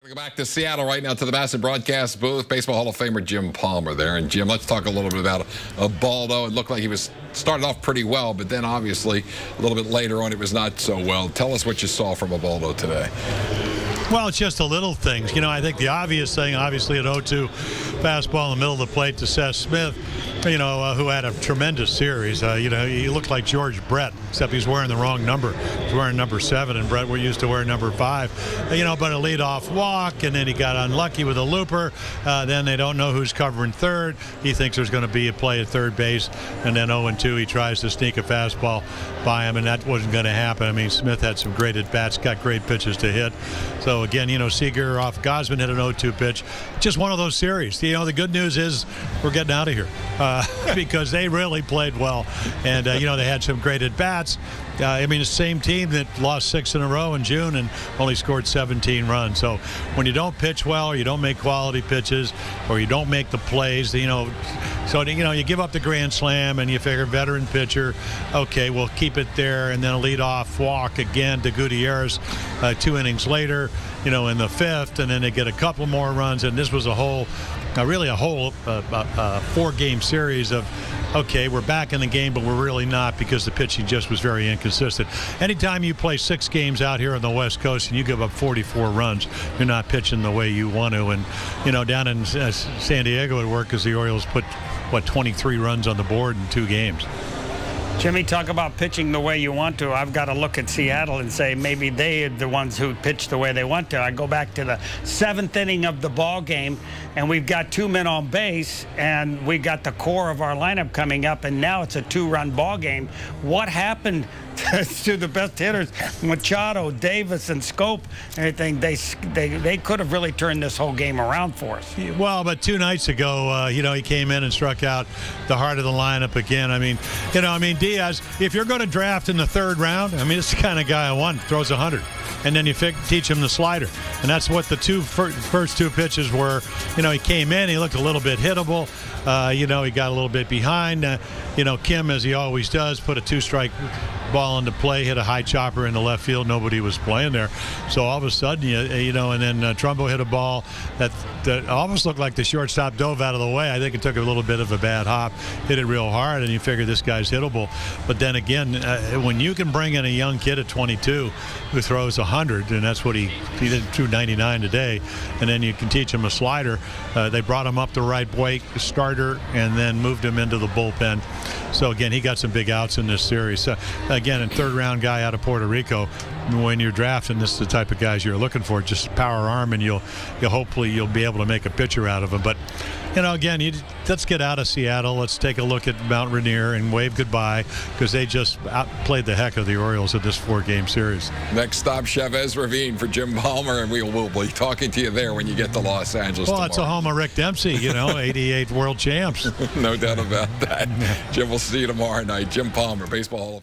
We go back to Seattle right now to the Bassett broadcast booth. Baseball Hall of Famer Jim Palmer there. And Jim, let's talk a little bit about Baldo. It looked like he was started off pretty well, but then obviously a little bit later on it was not so well. Tell us what you saw from Baldo today. Well, it's just the little things. You know, I think the obvious thing, obviously, at 0-2 fastball in the middle of the plate to Seth Smith, who had a tremendous series. He looked like George Brett, except he's wearing the wrong number. He's wearing number 7, and Brett used to wear number 5. But a leadoff walk, and then he got unlucky with a looper. Then they don't know who's covering third. He thinks there's going to be a play at third base, and then 0-2, he tries to sneak a fastball by him, and that wasn't going to happen. I mean, Smith had some great at-bats, got great pitches to hit. So, again, Seager off Gosman hit an 0-2 pitch. Just one of those series. The good news is we're getting out of here because they really played well. And, they had some great at-bats. The same team that lost 6 in a row in June and only scored 17 runs. So when you don't pitch well or you don't make quality pitches or you don't make the plays, you give up the grand slam and you figure veteran pitcher, okay, we'll keep it there, and then a leadoff walk again to Gutierrez 2 innings later, in the 5th, and then they get a couple more runs, and this was a whole 4-game series of, okay, we're back in the game, but we're really not because the pitching just was very inconsistent. Anytime you play 6 games out here on the West Coast and you give up 44 runs, you're not pitching the way you want to. And, down in San Diego it worked because the Orioles put, 23 runs on the board in 2 games. Jimmy, talk about pitching the way you want to. I've got to look at Seattle and say maybe they are the ones who pitch the way they want to. I go back to the 7th inning of the ball game, and we've got 2 men on base, and we got the core of our lineup coming up, and now it's a 2-run ball game. What happened to the best hitters, Machado, Davis, and Scope, and everything? They could have really turned this whole game around for us. Well, but 2 nights ago, he came in and struck out the heart of the lineup again. Diaz, if you're going to draft in the 3rd round, it's the kind of guy I want. Throws 100. And then you teach him the slider. And that's what the first 2 pitches were. He came in, he looked a little bit hittable. He got a little bit behind. Kim, as he always does, put a 2-strike ball into play, hit a high chopper in the left field. Nobody was playing there. So all of a sudden, and then Trumbo hit a ball that almost looked like the shortstop dove out of the way. I think it took a little bit of a bad hop, hit it real hard, and you figure this guy's hittable. But then again, when you can bring in a young kid at 22 who throws 100, and that's what he did, 299 today, and then you can teach him a slider. They brought him up the right way, starter, and then moved him into the bullpen. So again, he got some big outs in this series. Again, a 3rd-round guy out of Puerto Rico. When you're drafting, this is the type of guys you're looking for. Just power arm, and you'll hopefully be able to make a pitcher out of him. But again, let's get out of Seattle. Let's take a look at Mount Rainier and wave goodbye because they just outplayed the heck of the Orioles at this 4-game series. Next stop, Chavez Ravine for Jim Palmer, and we'll be talking to you there when you get to Los Angeles tomorrow. It's a home of Rick Dempsey, 88 world champs. No doubt about that. Jim, we'll see you tomorrow night. Jim Palmer, Baseball Hall of Famer.